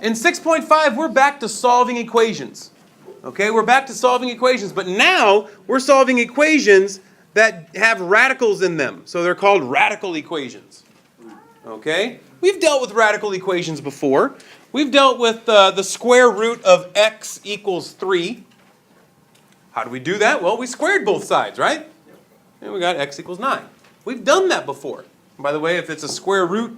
In 6.5, we're back to solving equations. Okay, we're back to solving equations, but now we're solving equations that have radicals in them. So they're called radical equations. Okay? We've dealt with radical equations before. We've dealt with the square root of x equals 3. How do we do that? Well, we squared both sides, right? And we got x equals 9. We've done that before. And by the way, if it's a square root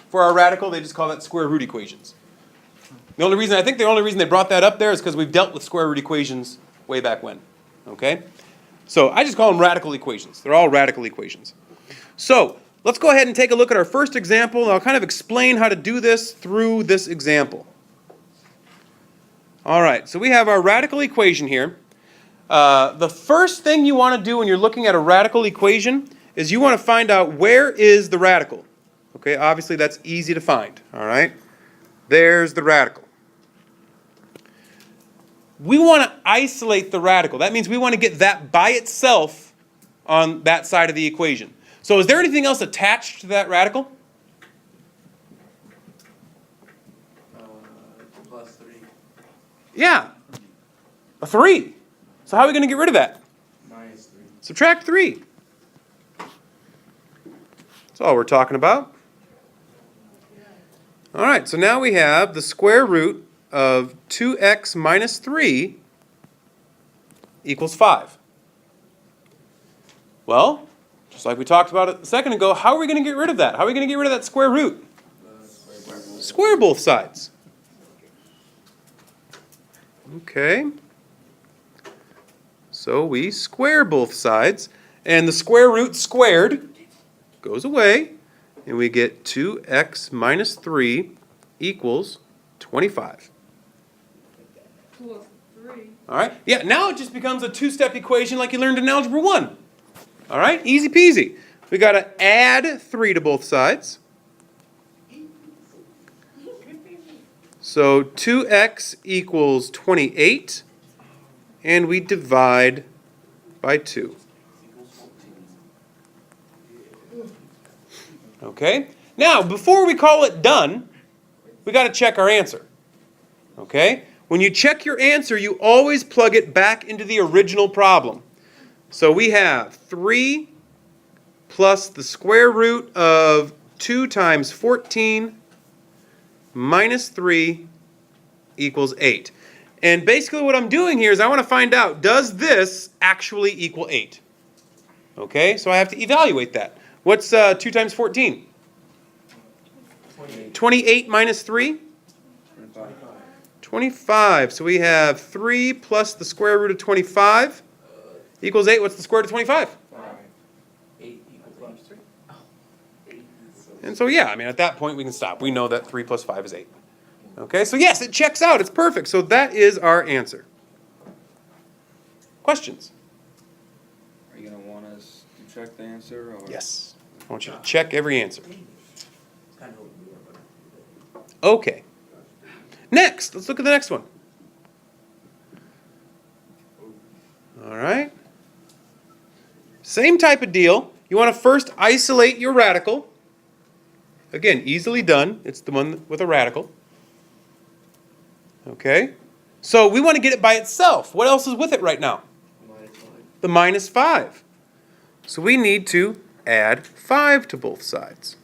for our radical, they just call that square root equations. The only reason they brought that up there is because we've dealt with square root equations way back when. Okay? So I just call them radical equations. They're all radical equations. So let's go ahead and take a look at our first example, and I'll kind of explain how to do this through this example. All right, so we have our radical equation here. The first thing you want to do when you're looking at a radical equation is you want to find out where is the radical. Okay, obviously that's easy to find. All right, there's the radical. We want to isolate the radical. That means we want to get that by itself on that side of the equation. So is there anything else attached to that radical? Plus 3. Yeah, a 3. So how are we going to get rid of that? Minus 3. Subtract 3. That's all we're talking about. All right, so now we have the square root of 2x minus 3 equals 5. Well, just like we talked about it a second ago, how are we going to get rid of that? How are we going to get rid of that square root? Square both sides. Okay. So we square both sides, and the square root squared goes away, and we get 2x minus 3 equals 25. Plus 3. All right? Yeah, now it just becomes a two-step equation like you learned in Algebra 1. All right? Easy peasy. We got to add 3 to both sides. So 2x equals 28, and we divide by 2. Okay? Now, before we call it done, we got to check our answer. Okay? When you check your answer, you always plug it back into the original problem. So we have 3 plus the square root of 2 times 14 minus 3 equals 8. And basically what I'm doing here is I want to find out, does this actually equal 8? Okay, so I have to evaluate that. What's 2 times 14? 28 minus 3? 25. So we have 3 plus the square root of 25 equals 8. What's the square root of 25? 8 equals 3. And so yeah, I mean at that point we can stop. We know that 3 plus 5 is 8. Okay, so yes, it checks out. It's perfect. So that is our answer. Questions? Are you going to want us to check the answer? Or? Yes. I want you to check every answer. Okay. Next, let's look at the next one. All right. Same type of deal. You want to first isolate your radical. Again, easily done. It's the one with a radical. Okay. So we want to get it by itself. What else is with it right now? The minus 5. So we need to add 5 to both sides.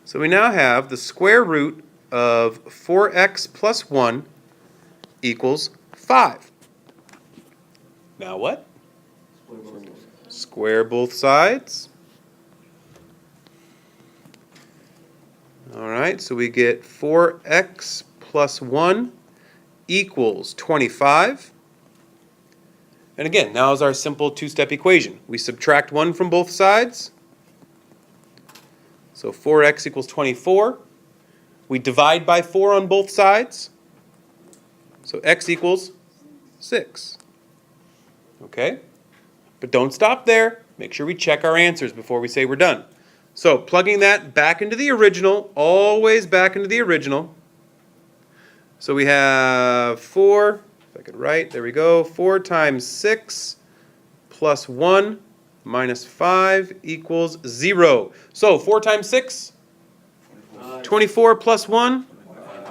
So we now have the square root of 4x plus 1 equals 5. Now what? Square both sides. All right, so we get 4x plus 1 equals 25. And again, now is our simple two-step equation. We subtract 1 from both sides. So 4x equals 24. We divide by 4 on both sides. So x equals 6. Okay? But don't stop there. Make sure we check our answers before we say we're done. So plugging that back into the original, always back into the original. So we have 4, if I could write, there we go, 4 times 6 plus 1 minus 5 equals 0. So 4 times 6? 24 plus 1?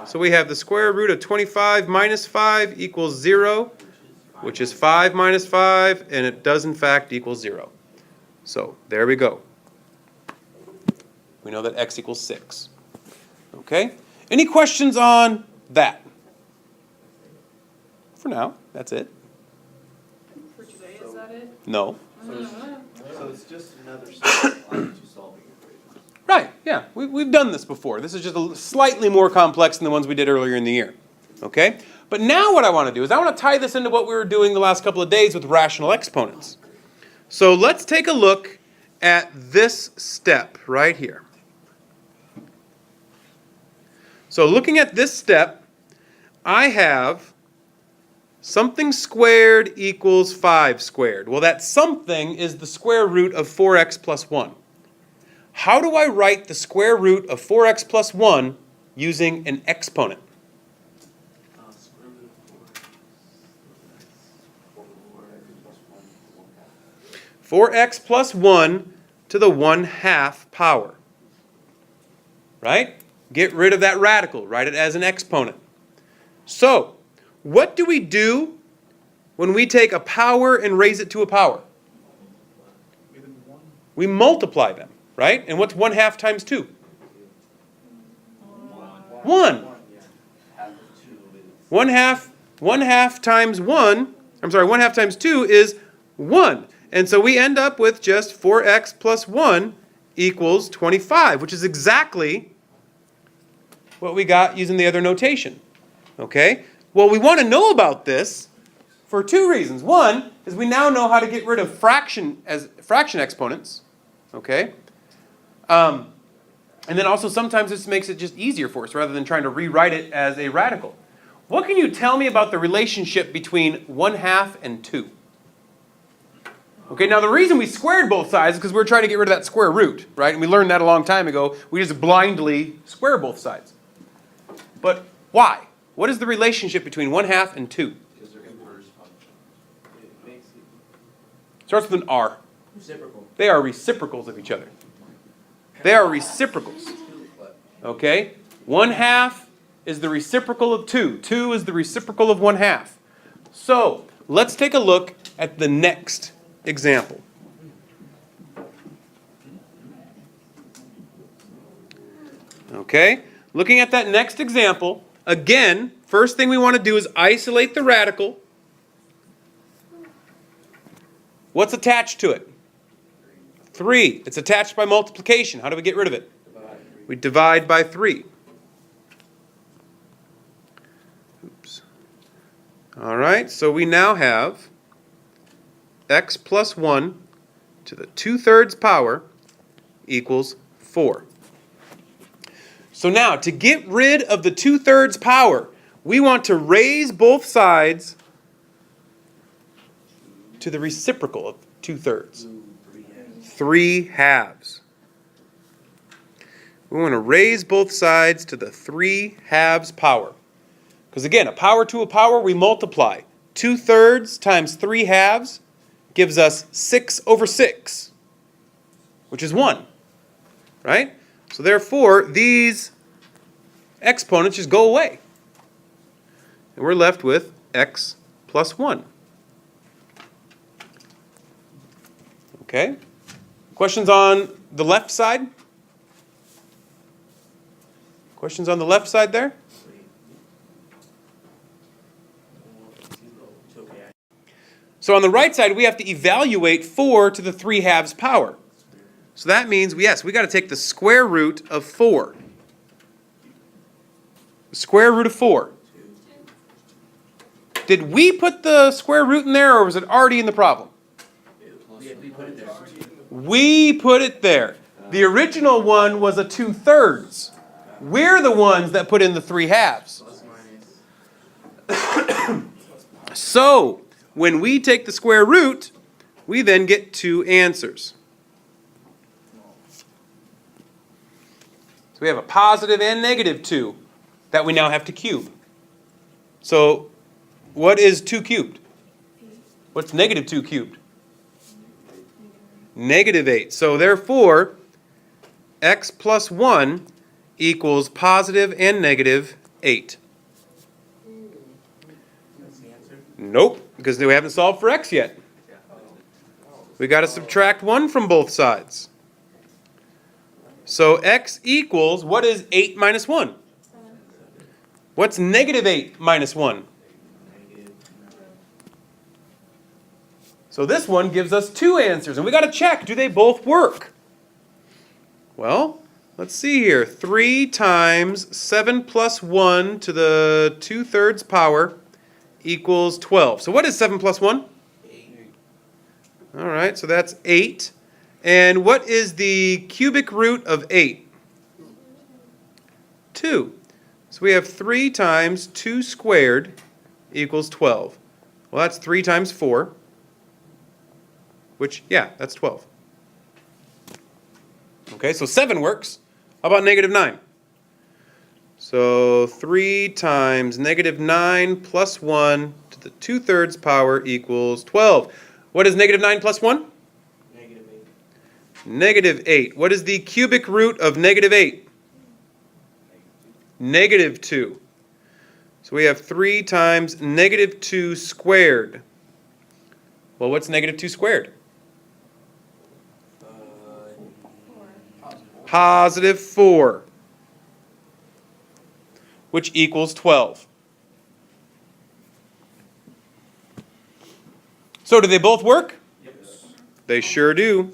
So we have the square root of 25 minus 5 equals 0, which is 5 minus 5, and it does in fact equal 0. So there we go. We know that x equals 6. Okay? Any questions on that? For now, that's it. For today, is that it? No. So it's just another step on to solving equations. Right, yeah. We've done this before. This is just slightly more complex than the ones we did earlier in the year. Okay? But now what I want to do is I want to tie this into what we were doing the last couple of days with rational exponents. So let's take a look at this step right here. So looking at this step, I have something squared equals 5 squared. Well, that something is the square root of 4x plus 1. How do I write the square root of 4x plus 1 using an exponent? Square root of 4x plus 1 to the 1/2 power. Right? Get rid of that radical. Write it as an exponent. So, what do we do when we take a power and raise it to a power? We multiply them, right? And what's 1/2 times 2? 1. 1/2 times 1, I'm sorry, 1/2 times 2 is 1. And so we end up with just 4x plus 1 equals 25, which is exactly what we got using the other notation. Okay? Well, we want to know about this for two reasons. One is we now know how to get rid of fraction exponents. Okay? And then also sometimes this makes it just easier for us rather than trying to rewrite it as a radical. What can you tell me about the relationship between 1/2 and 2? Okay, now the reason we squared both sides is because we're trying to get rid of that square root, right? And we learned that a long time ago. We just blindly square both sides. But why? What is the relationship between 1/2 and 2? Because they're inverse function. It makes it Starts with an R. reciprocal. They are reciprocals of each other. They are reciprocals. Okay? 1/2 is the reciprocal of 2. 2 is the reciprocal of 1/2. So, let's take a look at the next example. Okay? Looking at that next example, again, first thing we want to do is isolate the radical. What's attached to it? 3. It's attached by multiplication. How do we get rid of it? We divide by 3. Oops. All right, so we now have x plus 1 to the 2/3 power equals 4. So now, to get rid of the 2/3 power, we want to raise both sides to the reciprocal of 2/3. 3/2. We want to raise both sides to the 3/2 power. Because again, a power to a power, we multiply. 2/3 times 3/2 gives us 6/6, which is 1. Right? So therefore, these exponents just go away. And we're left with x plus 1. Okay? Questions on the left side? Questions on the left side there? So on the right side, we have to evaluate 4 to the 3/2 power. So that means, yes, we got to take the square root of 4. The square root of 4. Did we put the square root in there, or was it already in the problem? We put it there. We put it there. The original one was a 2/3. We're the ones that put in the 3/2. Plus minus. So, when we take the square root, we then get 2 answers. So we have a positive and negative 2 that we now have to cube. So, what is 2 cubed? What's negative 2 cubed? -8. So therefore, x plus 1 equals positive and negative 8. That's the answer? Nope, because we haven't solved for x yet. We got to subtract 1 from both sides. So x equals, what is 8 minus 1? What's negative 8 minus 1? So this one gives us 2 answers, and we got to check, do they both work? Well, let's see here. 3 times 7 plus 1 to the 2/3 power equals 12. So what is 7 plus 1? 8. All right, so that's 8. And what is the cubic root of 8? 2. So we have 3 times 2 squared equals 12. Well, that's 3 times 4, which, yeah, that's 12. Okay, so 7 works. How about negative 9? So 3 times negative 9 plus 1 to the 2/3 power equals 12. What is negative 9 plus 1? Negative 8. Negative 8. What is the cubic root of negative 8? Negative 2. So we have 3 times negative 2 squared. Well, what's negative 2 squared? Positive 4. Which equals 12. So do they both work? Yep. They sure do.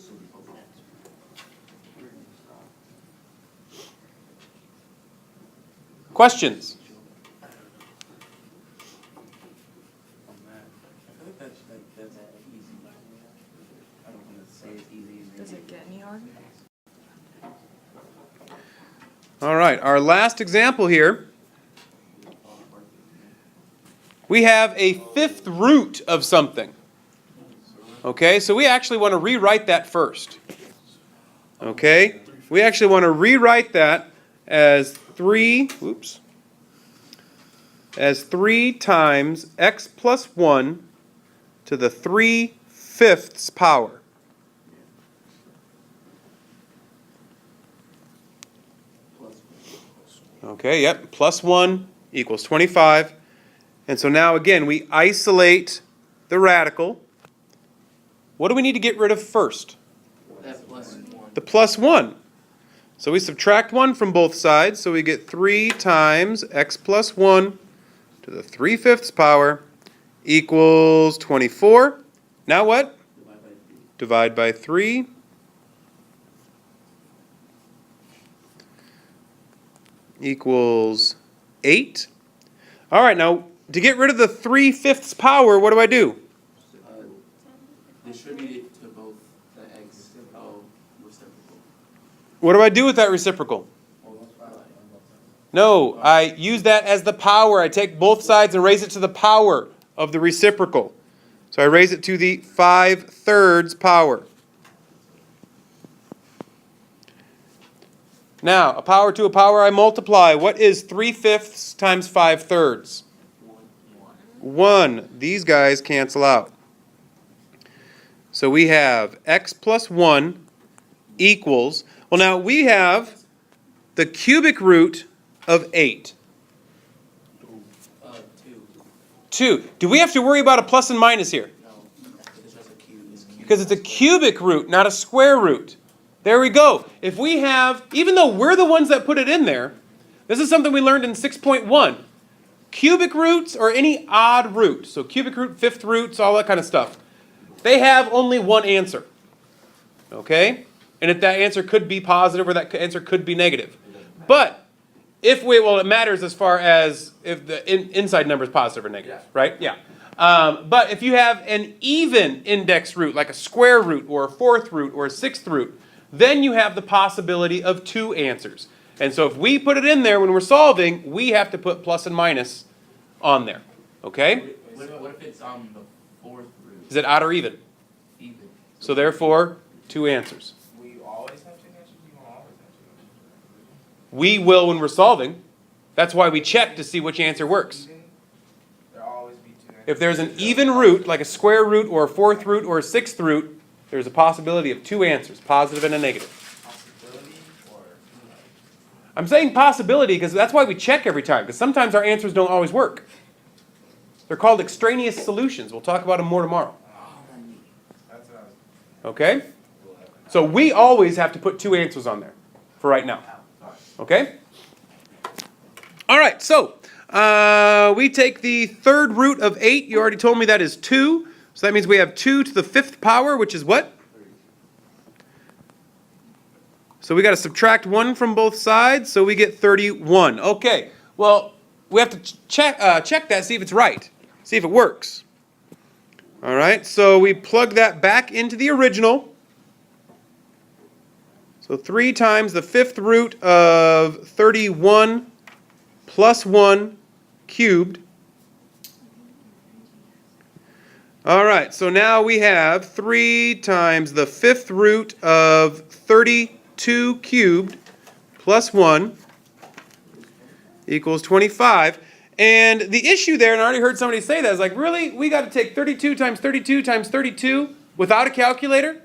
Questions? I think that's easy. I don't want to say it's easy. Does it get any harder? All right, our last example here. We have a 5th root of something. Okay, so we actually want to rewrite that first. Okay, we actually want to rewrite that as 3 times x plus 1 to the 3/5 power. Okay, yep, plus 1 equals 25. And so now again, we isolate the radical. What do we need to get rid of first? That plus 1. The plus 1. So we subtract 1 from both sides, so we get 3 times x plus 1 to the 3/5 power equals 24. Now what? Divide by 3. Equals 8. All right, now to get rid of the 3/5 power, what do I do? Distribute it to both the x reciprocal. What do I do with that reciprocal? No, I use that as the power. I take both sides and raise it to the power of the reciprocal. So I raise it to the 5/3 power. Now, a power to a power I multiply. What is 3/5 times 5/3? 1. These guys cancel out. So we have x plus 1 equals, well now we have the cubic root of 8. 2. 2. Do we have to worry about a plus and minus here? No, it's just a cube. It's cube. Because it's a cubic root, not a square root. There we go. If we have, even though we're the ones that put it in there, this is something we learned in 6.1. Cubic roots or any odd root, so cubic root, 5th roots, all that kind of stuff, they have only one answer. Okay? And if that answer could be positive or that answer could be negative. But it matters as far as if the inside number is positive or negative, right? Yeah. But if you have an even index root, like a square root or a 4th root or a 6th root, then you have the possibility of 2 answers. And so if we put it in there when we're solving, we have to put plus and minus on there. Okay? What if it's the 4th root? Is it odd or even? Even. So therefore, 2 answers. Will you always have 2 answers? You won't always have 2 answers. We will when we're solving. That's why we check to see which answer works. There'll always be 2 answers. If there's an even root, like a square root or a 4th root or a 6th root, there's a possibility of 2 answers, positive and a negative. Possibility or I'm saying possibility because that's why we check every time, because sometimes our answers don't always work. They're called extraneous solutions. We'll talk about them more tomorrow. That's what I was. Okay? So we always have to put 2 answers on there for right now. Okay? All right, so we take the third root of 8. You already told me that is 2. So that means we have 2 to the 5th power, which is what? So we got to subtract 1 from both sides, so we get 31. Okay, well, we have to check that, see if it's right. See if it works. All right, so we plug that back into the original. So 3 times the 5th root of 31 plus 1 cubed. All right, so now we have 3 times the 5th root of 32 cubed plus 1 equals 25. And the issue there, and I already heard somebody say that, is like, really? We got to take 32 times 32 times 32 without a calculator?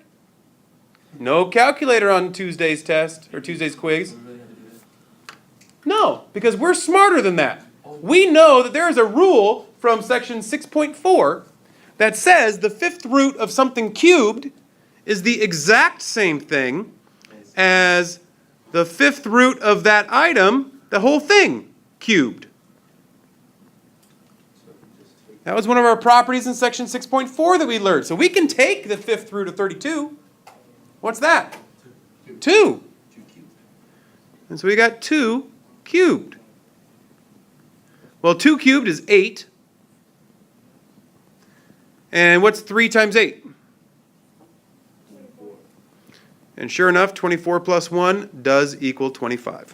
No calculator on Tuesday's test, or Tuesday's quiz. No, because we're smarter than that. We know that there is a rule from section 6.4 that says the 5th root of something cubed is the exact same thing as the 5th root of that item, the whole thing, cubed. That was one of our properties in section 6.4 that we learned. So we can take the 5th root of 32. What's that? 2. And so we got 2 cubed. Well, 2 cubed is 8. And what's 3 times 8? 24. And sure enough, 24 plus 1 does equal 25.